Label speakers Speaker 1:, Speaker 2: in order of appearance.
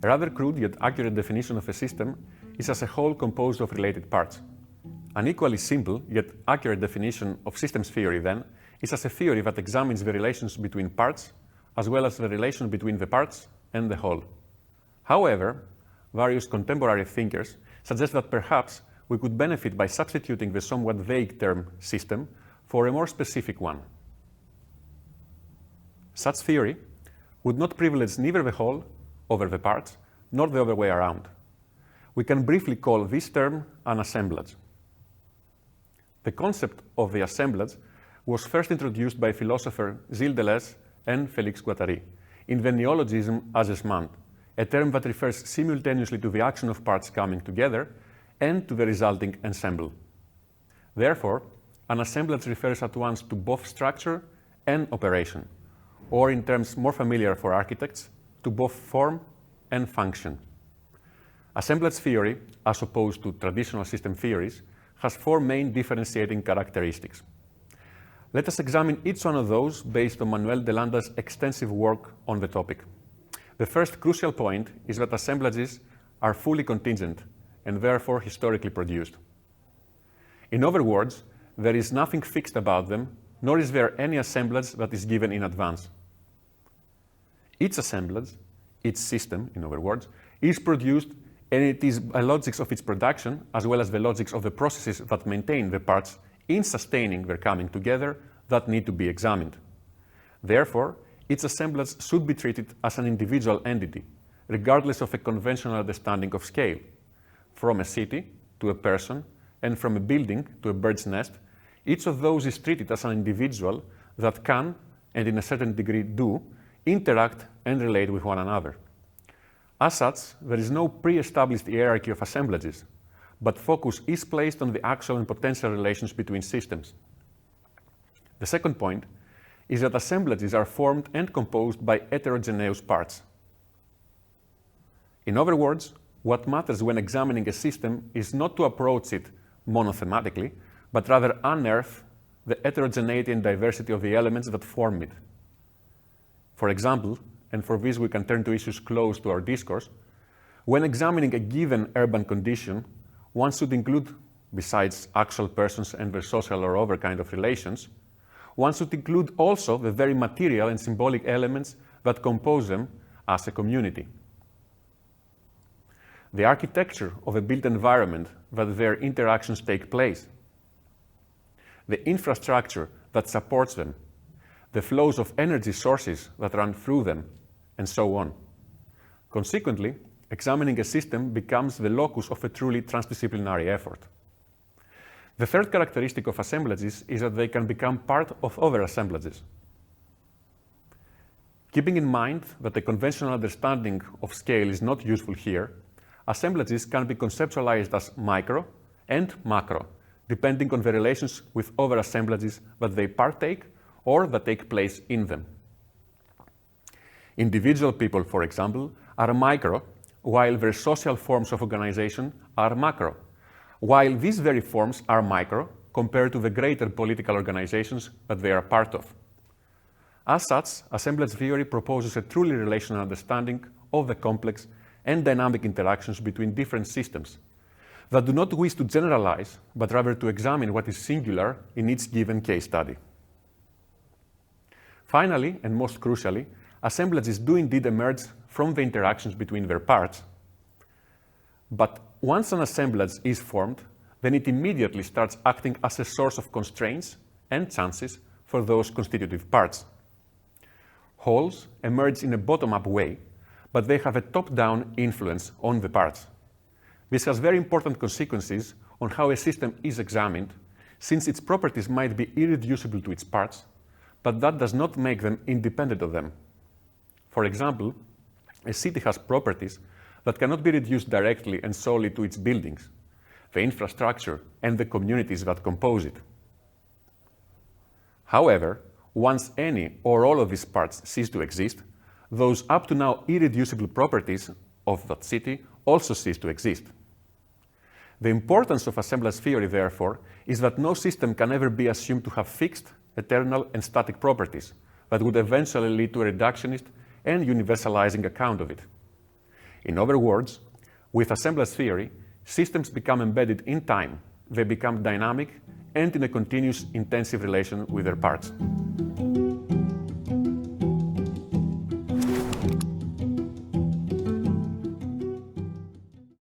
Speaker 1: A rather crude yet accurate definition of a system is as a whole composed of related parts. An equally simple yet accurate definition of systems theory, then, is as a theory that examines the relations between parts as well as the relation between the parts and the whole. However, various contemporary thinkers suggest that perhaps we could benefit by substituting the somewhat vague term system for a more specific one. Such theory would not privilege neither the whole over the parts, nor the other way around. We can briefly call this term an assemblage. The concept of the assemblage was first introduced by philosopher Gilles Deleuze and Félix Guattari in the neologism agissement, a term that refers simultaneously to the action of parts coming together and to the resulting ensemble. Therefore, an assemblage refers at once to both structure and operation, or in terms more familiar for architects, to both form and function. Assemblage theory, as opposed to traditional system theories, has four main differentiating characteristics. Let us examine each one of those based on Manuel de Landa's extensive work on the topic. The first crucial point is that assemblages are fully contingent and therefore historically produced. In other words, there is nothing fixed about them, nor is there any assemblage that is given in advance. Each assemblage, each system, in other words, is produced, and it is the logics of its production, as well as the logics of the processes that maintain the parts in sustaining their coming together, that need to be examined. Therefore, each assemblage should be treated as an individual entity, regardless of a conventional understanding of scale. From a city to a person, and from a building to a bird's nest, each of those is treated as an individual that can, and in a certain degree do, interact and relate with one another. As such, there is no pre-established hierarchy of assemblages, but focus is placed on the actual and potential relations between systems. The second point is that assemblages are formed and composed by heterogeneous parts. In other words, what matters when examining a system is not to approach it monothematically, but rather unearth the heterogeneity and diversity of the elements that form it. For example, and for this we can turn to issues close to our discourse, when examining a given urban condition, one should include, besides actual persons and their social or other kind of relations, one should include also the very material and symbolic elements that compose them as a community. The architecture of a built environment that their interactions take place, the infrastructure that supports them, the flows of energy sources that run through them, and so on. Consequently, examining a system becomes the locus of a truly transdisciplinary effort. The third characteristic of assemblages is that they can become part of other assemblages. Keeping in mind that the conventional understanding of scale is not useful here, assemblages can be conceptualized as micro and macro, depending on the relations with other assemblages that they partake or that take place in them. Individual people, for example, are micro, while their social forms of organization are macro, while these very forms are micro compared to the greater political organizations that they are part of. As such, assemblage theory proposes a truly relational understanding of the complex and dynamic interactions between different systems that do not wish to generalize, but rather to examine what is singular in each given case study. Finally, and most crucially, assemblages do indeed emerge from the interactions between their parts. But once an assemblage is formed, then it immediately starts acting as a source of constraints and chances for those constitutive parts. Wholes emerge in a bottom-up way, but they have a top-down influence on the parts. This has very important consequences on how a system is examined, since its properties might be irreducible to its parts, but that does not make them independent of them. For example, a city has properties that cannot be reduced directly and solely to its buildings, the infrastructure, and the communities that compose it. However, once any or all of these parts cease to exist, those up to now irreducible properties of that city also cease to exist. The importance of assemblage theory, therefore, is that no system can ever be assumed to have fixed, eternal, and static properties that would eventually lead to a reductionist and universalizing account of it. In other words, with assemblage theory, systems become embedded in time, they become dynamic and in a continuous intensive relation with their parts.